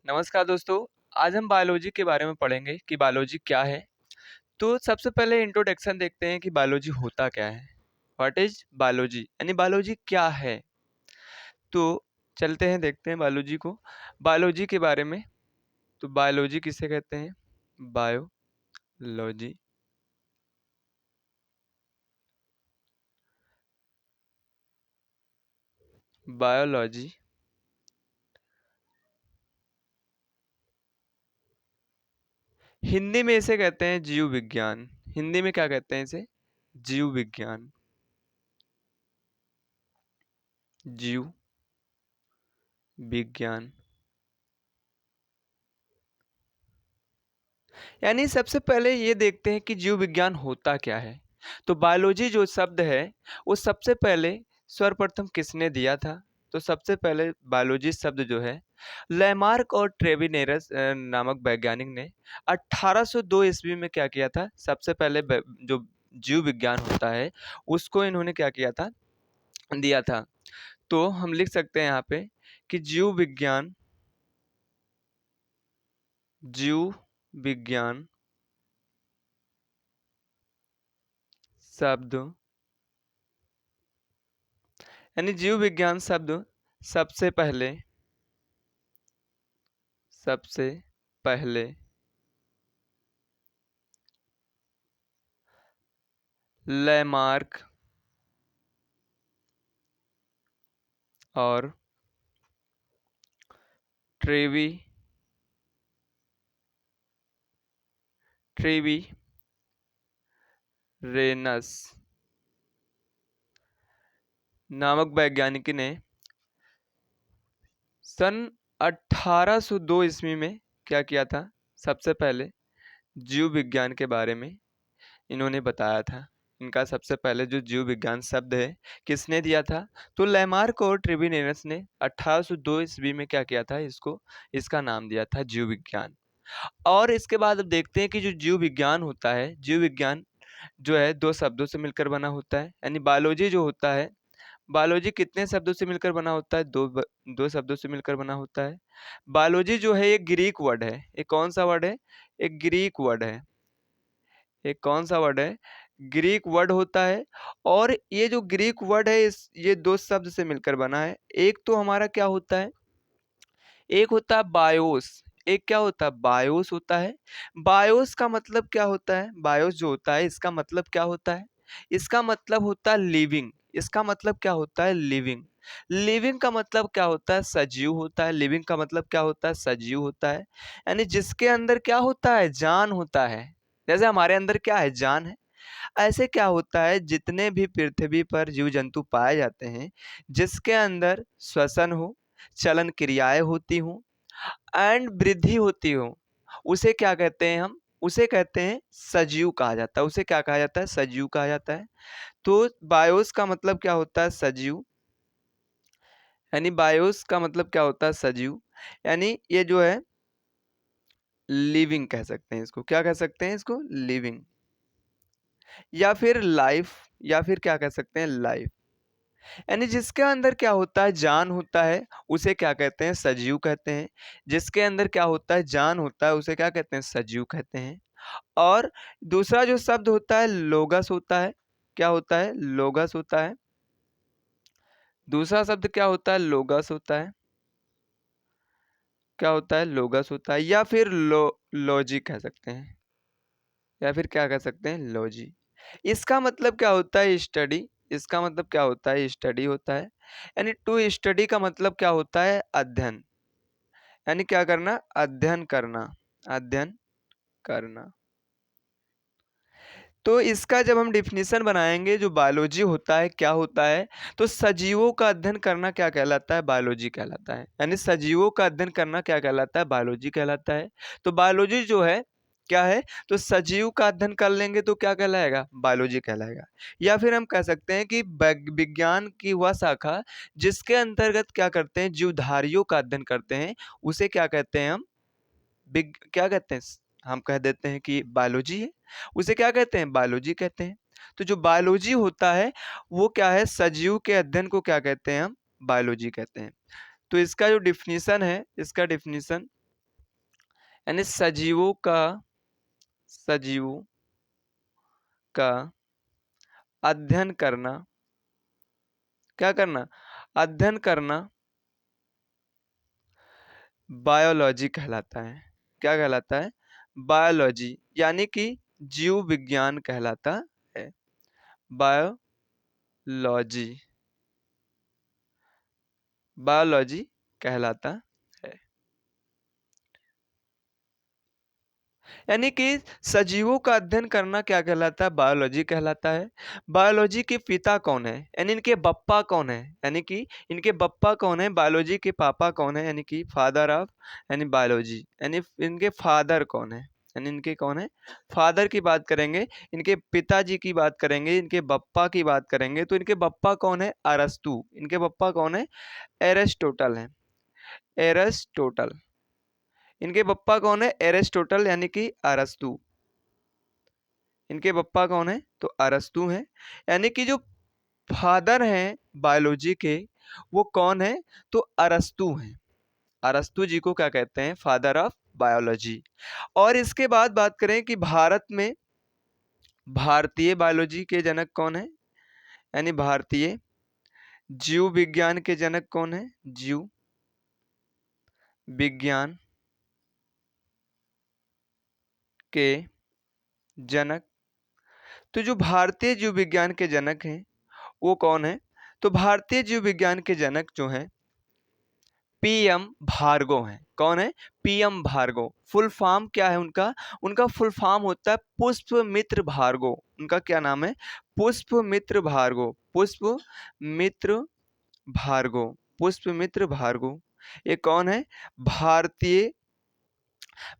नमस्कार दोस्तों। आज हम बायोलॉजी के बारे में पढ़ेंगे कि बायोलॉजी क्या है। तो सबसे पहले इंट्रोडक्शन देखते हैं कि बायोलॉजी होता क्या है। व्हाट इज बायोलॉजी यानी बायोलॉजी क्या है। तो चलते हैं देखते हैं बायोलॉजी को। बायोलॉजी के बारे में, तो बायोलॉजी किसे कहते हैं? बायोलॉजी बायोलॉजी हिंदी में इसे कहते हैं जीव विज्ञान। हिंदी में क्या कहते हैं इसे? जीव विज्ञान। जीव विज्ञान यानी सबसे पहले ये देखते हैं कि जीव विज्ञान होता क्या है। तो बायोलॉजी जो शब्द है वो सबसे पहले सर्वप्रथम किसने दिया था? तो सबसे पहले बायोलॉजी शब्द जो है लैमार्क और ट्रेविनेरस नामक वैज्ञानिक ने 1802 ईस्वी में क्या किया था? सबसे पहले जो जीव विज्ञान होता है उसको इन्होंने क्या किया था? दिया था। तो हम लिख सकते हैं यहाँ पे कि जीव विज्ञान शब्द यानी जीव विज्ञान शब्द सबसे पहले सबसे पहले लैमार्क और ट्रेवी ट्रेवी रेनस नामक वैज्ञानिक ने सन 1802 ईस्वी में क्या किया था? सबसे पहले जीव विज्ञान के बारे में इन्होंने बताया था। इनका सबसे पहले जो जीव विज्ञान शब्द है किसने दिया था? तो लैमार्क और ट्रेविनेरस ने 1802 ईस्वी में क्या किया था? इसका नाम दिया था जीव विज्ञान। और इसके बाद अब देखते हैं कि जो जीव विज्ञान होता है, जीव विज्ञान जो है दो शब्दों से मिलकर बना होता है। यानी बायोलॉजी जो होता है, बायोलॉजी कितने शब्दों से मिलकर बना होता है? दो शब्दों से मिलकर बना होता है। बायोलॉजी जो है एक ग्रीक वर्ड है। एक कौन सा वर्ड है? एक ग्रीक वर्ड है। एक कौन सा वर्ड है? ग्रीक वर्ड होता है। और ये जो ग्रीक वर्ड है ये दो शब्द से मिलकर बना है। एक तो हमारा क्या होता है? एक होता है बायोस। एक क्या होता है? बायोस होता है। बायोस का मतलब क्या होता है? बायोस जो होता है इसका मतलब क्या होता है? इसका मतलब होता है लिविंग। इसका मतलब क्या होता है? लिविंग। लिविंग का मतलब क्या होता है? सजीव होता है। लिविंग का मतलब क्या होता है? सजीव होता है। यानी जिसके अंदर क्या होता है? जान होता है। जैसे हमारे अंदर क्या है? जान है। ऐसे क्या होता है? जितने भी पृथ्वी पर जीव जंतु पाए जाते हैं, जिसके अंदर श्वसन हो, चलन क्रियाएं होती हूँ एंड वृद्धि होती हो, उसे क्या कहते हैं हम? उसे कहते हैं सजीव कहा जाता है। उसे क्या कहा जाता है? सजीव कहा जाता है। तो बायोस का मतलब क्या होता है? सजीव। यानी बायोस का मतलब क्या होता है? सजीव। यानी ये जो है लिविंग कह सकते हैं इसको। क्या कह सकते हैं इसको? लिविंग। या फिर लाइफ, या फिर क्या कह सकते हैं? लाइफ। यानी जिसके अंदर क्या होता है? जान होता है, उसे क्या कहते हैं? सजीव कहते हैं। जिसके अंदर क्या होता है? जान होता है, उसे क्या कहते हैं? सजीव कहते हैं। और दूसरा जो शब्द होता है लोगस होता है। क्या होता है? लोगस होता है। दूसरा शब्द क्या होता है? लोगस होता है। क्या होता है? लोगस होता है। या फिर लॉजिक कह सकते हैं। या फिर क्या कह सकते हैं? लॉजी। इसका मतलब क्या होता है? स्टडी। इसका मतलब क्या होता है? स्टडी होता है। यानी टू स्टडी का मतलब क्या होता है? अध्ययन। यानी क्या करना? अध्ययन करना। अध्ययन करना। तो इसका जब हम डिफिनीशन बनाएंगे, जो बायोलॉजी होता है क्या होता है? तो सजीवों का अध्ययन करना क्या कहलाता है? बायोलॉजी कहलाता है। यानी सजीवों का अध्ययन करना क्या कहलाता है? बायोलॉजी कहलाता है। तो बायोलॉजी जो है क्या है? तो सजीव का अध्ययन कर लेंगे तो क्या कहलाएगा? बायोलॉजी कहलाएगा। या फिर हम कह सकते हैं कि विज्ञान की वह शाखा जिसके अंतर्गत क्या करते हैं? जीवधारियों का अध्ययन करते हैं, उसे क्या कहते हैं हम? क्या कहते हैं? हम कह देते हैं कि बायोलॉजी है। उसे क्या कहते हैं? बायोलॉजी कहते हैं। तो जो बायोलॉजी होता है वो क्या है? सजीव के अध्ययन को क्या कहते हैं हम? बायोलॉजी कहते हैं। तो इसका जो डिफिनीशन है, इसका डिफिनीशन यानी सजीवों का अध्ययन करना, क्या करना, अध्ययन करना बायोलॉजी कहलाता है। क्या कहलाता है? बायोलॉजी, यानी कि जीव विज्ञान कहलाता है। बायोलॉजी, बायोलॉजी कहलाता है। यानी कि सजीवों का अध्ययन करना क्या कहलाता है? बायोलॉजी कहलाता है। बायोलॉजी के पिता कौन है, यानी इनके बप्पा कौन है, यानी कि इनके बप्पा कौन है, बायोलॉजी के पापा कौन है, यानी कि फादर ऑफ, यानी बायोलॉजी, यानी इनके फादर कौन है, यानी इनके कौन है, फादर की बात करेंगे, इनके पिताजी की बात करेंगे, इनके बप्पा की बात करेंगे, तो इनके बप्पा कौन है? अरस्तु। इनके बप्पा कौन है? एरिस्टोटल है, एरिस्टोटल। इनके पप्पा कौन है? एरिस्टोटल, यानी कि अरस्तु। इनके पप्पा कौन है? तो अरस्तु हैं। यानी कि जो फादर हैं बायोलॉजी के, वो कौन है? तो अरस्तु हैं। अरस्तु जी को क्या कहते हैं? Father of biology. और इसके बाद बात करें कि भारत में भारतीय बायोलॉजी के जनक कौन है, यानी भारतीय जीव विज्ञान के जनक कौन है? जीव विज्ञान के जनक, तो जो भारतीय जीव विज्ञान के जनक हैं वो कौन है? तो भारतीय जीव विज्ञान के जनक जो हैं पीएम भार्गव हैं। कौन है? पीएम भार्गव। फुल फॉर्म क्या है उनका? उनका फुल फॉर्म होता है पुष्पमित्र भार्गव। उनका क्या नाम है? पुष्पमित्र भार्गव, पुष्पमित्र भार्गव, पुष्पमित्र भार्गव। ये कौन है? भारतीय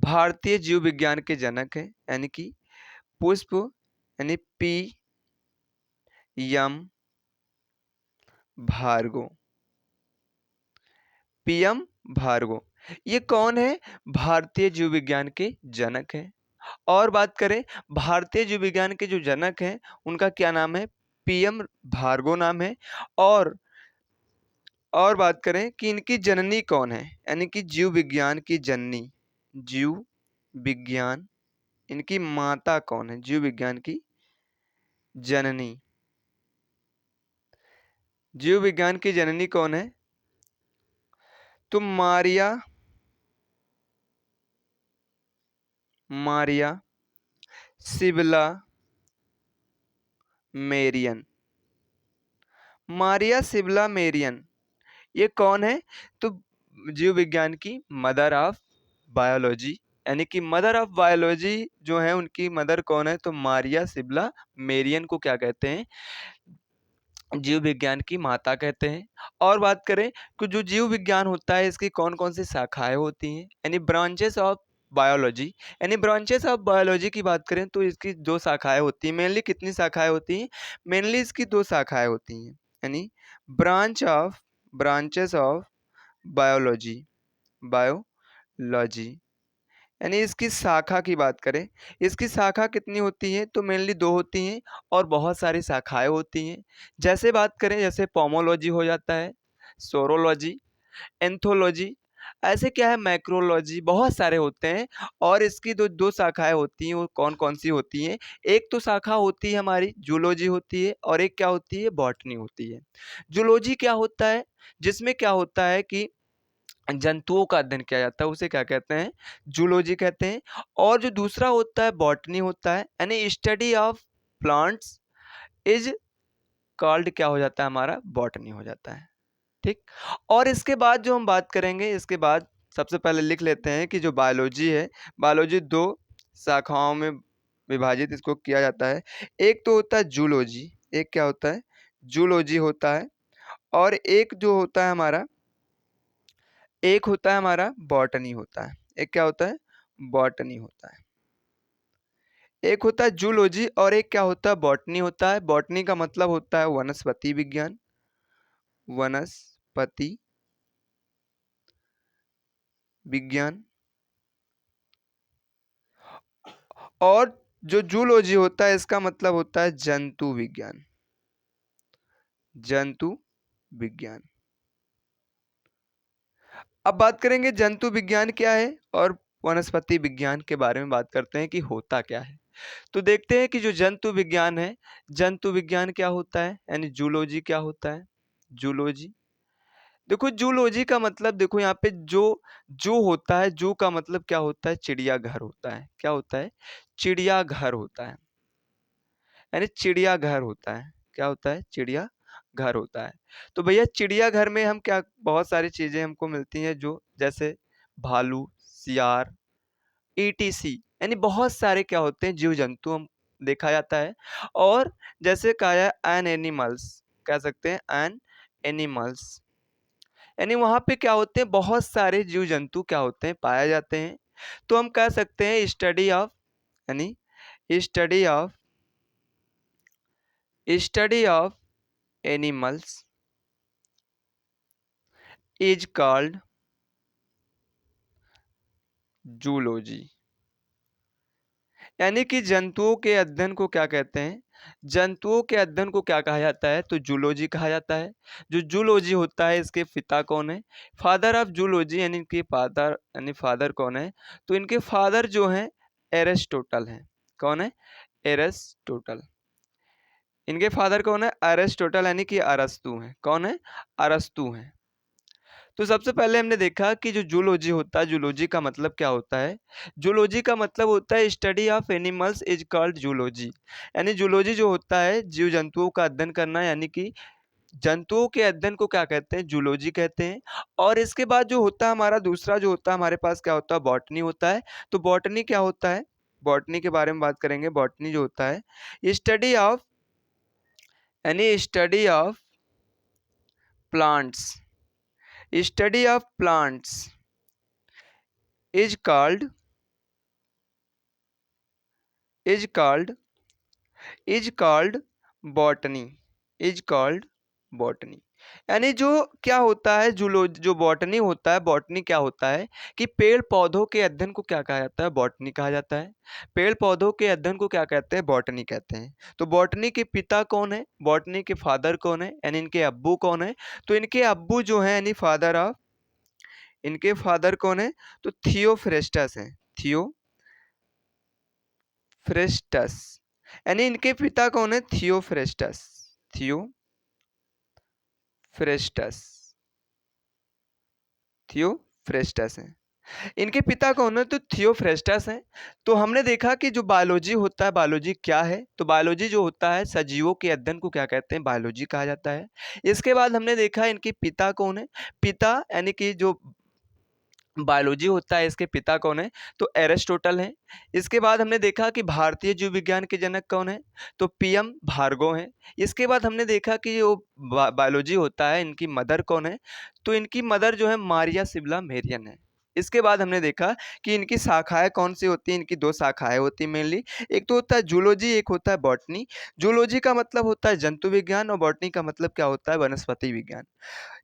भारतीय जीव विज्ञान के जनक है, यानी कि पुष्प, यानी P M Bhargava, PM Bhargava. ये कौन है? भारतीय जीव विज्ञान के जनक हैं। और बात करें भारतीय जीव विज्ञान के जो जनक हैं उनका क्या नाम है? पीएम भार्गव नाम है। और और बात करें कि इनकी जननी कौन है, यानी कि जीव विज्ञान की जननी, जीव विज्ञान, इनकी माता कौन है? जीव विज्ञान की जननी, जीव विज्ञान की जननी कौन है? तो मारिया, मारिया सिबला मेरियन, मारिया सिबला मेरियन। ये कौन है? तो जीव विज्ञान की मदर ऑफ बायोलॉजी, यानी कि मदर ऑफ बायोलॉजी जो है उनकी मदर कौन है? तो मारिया सिबला मेरियन को क्या कहते हैं? जीव विज्ञान की माता कहते हैं। और बात करें कि जो जीव विज्ञान होता है इसकी कौन कौन सी शाखाएं होती हैं, यानी ब्रांचेस ऑफ बायोलॉजी, यानी ब्रांचेस ऑफ बायोलॉजी की बात करें तो इसकी दो शाखाएं होती हैं। मेनली कितनी शाखाएं होती हैं? मेनली इसकी दो शाखाएं होती हैं, यानी ब्रांचेस ऑफ बायोलॉजी, बायोलॉजी, यानी इसकी शाखा की बात करें, इसकी शाखा कितनी होती है? तो मेनली दो होती हैं और बहुत सारी शाखाएं होती हैं। जैसे बात करें, जैसे पोमोलॉजी हो जाता है, सोरोलॉजी, एंथोलॉजी, ऐसे क्या है मैक्रोलॉजी, बहुत सारे होते हैं। और इसकी दो दो शाखाएं होती हैं, वो कौन कौन सी होती हैं? एक तो शाखा होती है हमारी जूलॉजी होती है, और एक क्या होती है? बॉटनी होती है। जूलॉजी क्या होता है? जिसमें क्या होता है कि जंतुओं का अध्ययन किया जाता है, उसे क्या कहते हैं? जूलॉजी कहते हैं। और जो दूसरा होता है बॉटनी होता है, यानी study of plants is called क्या हो जाता है हमारा? बॉटनी हो जाता है। ठीक। और इसके बाद जो हम बात करेंगे, इसके बाद सबसे पहले लिख लेते हैं कि जो बायोलॉजी है, बायोलॉजी दो शाखाओं में विभाजित इसको किया जाता है। एक तो होता है जूलॉजी, एक क्या होता है? जूलॉजी होता है। और एक जो होता है हमारा, एक होता है हमारा बॉटनी होता है। एक क्या होता है? बॉटनी होता है। एक होता है जूलॉजी और एक क्या होता है? बॉटनी होता है। बॉटनी का मतलब होता है वनस्पति विज्ञान, वनस्पति विज्ञान। और जो जूलॉजी होता है इसका मतलब होता है जंतु विज्ञान, जंतु विज्ञान। अब बात करेंगे जंतु विज्ञान क्या है और वनस्पति विज्ञान के बारे में बात करते हैं कि होता क्या है। तो देखते हैं कि जो जंतु विज्ञान है, जंतु विज्ञान क्या होता है, यानी जूलॉजी क्या होता है। जूलॉजी, देखो जूलॉजी का मतलब, देखो यहाँ पे जो होता है, जू का मतलब क्या होता है, चिड़ियाघर होता है। क्या होता है, चिड़ियाघर होता है, यानी चिड़ियाघर होता है। क्या होता है, चिड़ियाघर होता है। तो भैया चिड़ियाघर में हम क्या, बहुत सारी चीजें हमको मिलती हैं, जो जैसे भालू, सियार, ईटीसी, यानी बहुत सारे क्या होते हैं, जीव जंतु हम देखा जाता है। और जैसे कहा है एन एनिमल्स, कह सकते हैं एन एनिमल्स, यानी वहां पे क्या होते हैं, बहुत सारे जीव जंतु क्या होते हैं, पाए जाते हैं। तो हम कह सकते हैं स्टडी ऑफ, यानी study of animals is called zoology, यानी कि जंतुओं के अध्ययन को क्या कहते हैं, जंतुओं के अध्ययन को क्या कहा जाता है, तो जूलॉजी कहा जाता है। जो जूलॉजी होता है, इसके पिता कौन है, फादर ऑफ जूलॉजी, यानी इनके फादर, यानी फादर कौन है, तो इनके फादर जो हैं एरिस्टोटल हैं। कौन है, एरिस्टोटल। इनके फादर कौन है, एरिस्टोटल, यानी कि अरस्तु हैं। कौन है, अरस्तु हैं। तो सबसे पहले हमने देखा कि जो जूलॉजी होता है, जूलॉजी का मतलब क्या होता है, जूलॉजी का मतलब होता है study of animals is called zoology, यानी जूलॉजी जो होता है, जीव जंतुओं का अध्ययन करना, यानी कि जंतुओं के अध्ययन को क्या कहते हैं, जूलॉजी कहते हैं। और इसके बाद जो होता है हमारा दूसरा, जो होता है हमारे पास, क्या होता है, बॉटनी होता है। तो बॉटनी क्या होता है, बॉटनी के बारे में बात करेंगे। बॉटनी जो होता है स्टडी ऑफ, यानी study of plants, study of plants is called, is called is called botany, is called botany, यानी जो क्या होता है, जो बॉटनी होता है, बॉटनी क्या होता है कि पेड़ पौधों के अध्ययन को क्या कहा जाता है, बॉटनी कहा जाता है। पेड़ पौधों के अध्ययन को क्या कहते हैं, बॉटनी कहते हैं। तो बॉटनी के पिता कौन है, बॉटनी के फादर कौन है, यानी इनके अब्बू कौन है, तो इनके अब्बू जो है, यानी फादर ऑफ, इनके फादर कौन है, तो थियोफ्रेस्टस है। थियोफ्रेस्टस, यानी इनके पिता कौन है, थियोफ्रेस्टस, थियोफ्रेस्टस, थियोफ्रेस्टस है। इनके पिता कौन है, तो थियोफ्रेस्टस हैं। तो हमने देखा कि जो बायोलॉजी होता है, बायोलॉजी क्या है, तो बायोलॉजी जो होता है, सजीवों के अध्ययन को क्या कहते हैं, बायोलॉजी कहा जाता है। इसके बाद हमने देखा इनके पिता कौन है, पिता यानी कि जो बायोलॉजी होता है, इसके पिता कौन है, तो एरिस्टोटल हैं। इसके बाद हमने देखा कि भारतीय जीव विज्ञान के जनक कौन है, तो पीएम भार्गव हैं। इसके बाद हमने देखा कि जो बायोलॉजी होता है, इनकी मदर कौन है, तो इनकी मदर जो है मारिया सिबला मेरियन है। इसके बाद हमने देखा कि इनकी शाखाएं कौन सी होती हैं, इनकी दो शाखाएं होती हैं मेनली। एक तो होता है जूलॉजी, एक होता है बॉटनी। जूलॉजी का मतलब होता है जंतु विज्ञान, और बॉटनी का मतलब क्या होता है, वनस्पति विज्ञान,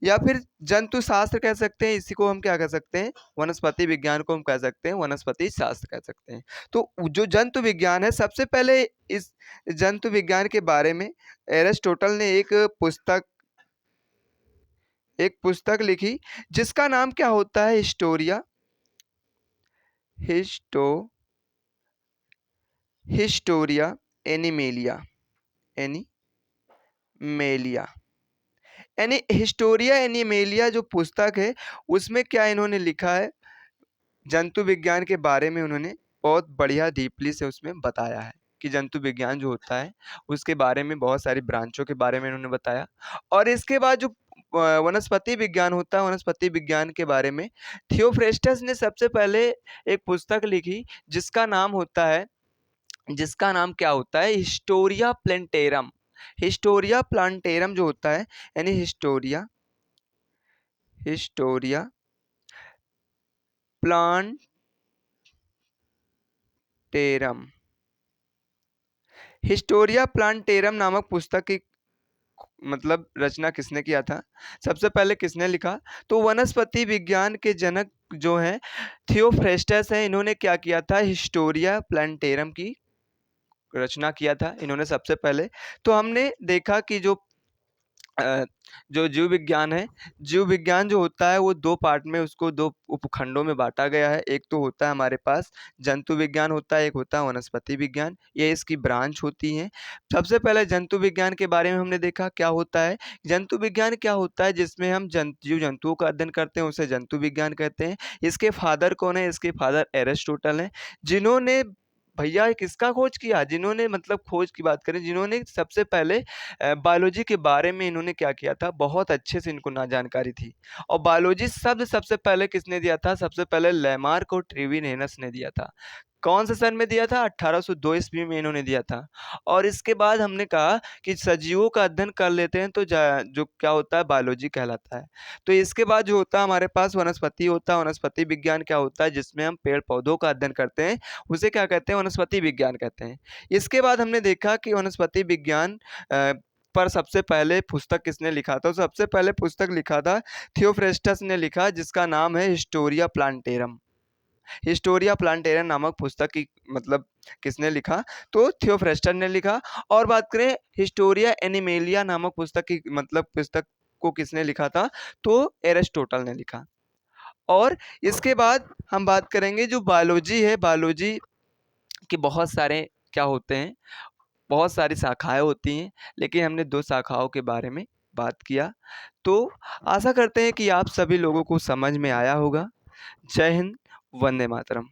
या फिर जंतु शास्त्र कह सकते हैं। इसी को हम क्या कह सकते हैं, वनस्पति विज्ञान को हम कह सकते हैं वनस्पति शास्त्र कह सकते हैं। तो जो जंतु विज्ञान है, सबसे पहले इस जंतु विज्ञान के बारे में एरिस्टोटल ने एक पुस्तक लिखी, जिसका नाम क्या होता है, हिस्टो हिस्टोरिया एनिमेलिया, एनिमेलिया, यानी हिस्टोरिया एनिमेलिया जो पुस्तक है, उसमें क्या इन्होंने लिखा है, जंतु विज्ञान के बारे में उन्होंने बहुत बढ़िया डीपली से उसमें बताया है कि जंतु विज्ञान जो होता है, उसके बारे में बहुत सारी ब्रांचों के बारे में उन्होंने बताया। और इसके बाद जो वनस्पति विज्ञान होता है, वनस्पति विज्ञान के बारे में थियोफ्रेस्टस ने सबसे पहले एक पुस्तक लिखी, जिसका नाम क्या होता है, हिस्टोरिया प्लेंटेरम। हिस्टोरिया प्लांटेरम जो होता है, यानी हिस्टोरिया प्लांटेरम, हिस्टोरिया प्लांटेरम नामक पुस्तक की मतलब रचना किसने किया था, सबसे पहले किसने लिखा, तो वनस्पति विज्ञान के जनक जो हैं थियोफ्रेस्टस हैं। इन्होंने क्या किया था, हिस्टोरिया प्लांटेरम की रचना किया था इन्होंने सबसे पहले। तो हमने देखा कि जो अ, जो जीव विज्ञान है, जीव विज्ञान जो होता है वो 2 पार्ट में उसको 2 उपखंडों में बाँटा गया है। एक तो होता है हमारे पास जंतु विज्ञान होता है, एक होता है वनस्पति विज्ञान, ये इसकी ब्रांच होती हैं। सबसे पहले जंतु विज्ञान के बारे में हमने देखा क्या होता है। जंतु विज्ञान क्या होता है जिसमें हम जीव-जंतुओं का अध्ययन करते हैं उसे जंतु विज्ञान कहते हैं। इसके फादर कौन है? इसके फादर एरिस्टोटल हैं, जिन्होंने भैया किसका खोज किया? जिन्होंने मतलब खोज की बात करें, जिन्होंने सबसे पहले बायोलॉजी के बारे में इन्होंने क्या किया था, बहुत अच्छे से इनको ना जानकारी थी और बायोलॉजी शब्द सबसे पहले किसने दिया था? सबसे पहले लेमार्क और ट्रेविनहेनस ने दिया था। कौन से सन में दिया था? 1802 ईस्वी में इन्होंने दिया था और इसके बाद हमने कहा कि सजीवों का अध्ययन कर लेते हैं तो जो क्या होता है बायोलॉजी कहलाता है। तो इसके बाद जो होता है हमारे पास वनस्पति होता है, वनस्पति विज्ञान क्या होता है जिसमें हम पेड़-पौधों का अध्ययन करते हैं, उसे क्या कहते हैं? वनस्पति विज्ञान कहते हैं। इसके बाद हमने देखा कि वनस्पति विज्ञान पर सबसे पहले पुस्तक किसने लिखा था? तो सबसे पहले पुस्तक लिखा था थियोफ्रेस्टस ने लिखा जिसका नाम है हिस्टोरिया प्लांटेरम। हिस्टोरिया प्लांटेरम नामक पुस्तक की मतलब किसने लिखा? तो थियोफ्रेस्टस ने लिखा और बात करें हिस्टोरिया एनिमेलिया नामक पुस्तक की मतलब पुस्तक को किसने लिखा था? तो एरिस्टोटल ने लिखा। और इसके बाद हम बात करेंगे जो बायोलॉजी है, बायोलॉजी के बहुत सारे क्या होते हैं, बहुत सारी शाखाएँ होती हैं, लेकिन हमने 2 शाखाओं के बारे में बात किया। तो आशा करते हैं कि आप सभी लोगों को समझ में आया होगा। जय हिंद, वंदे मातरम।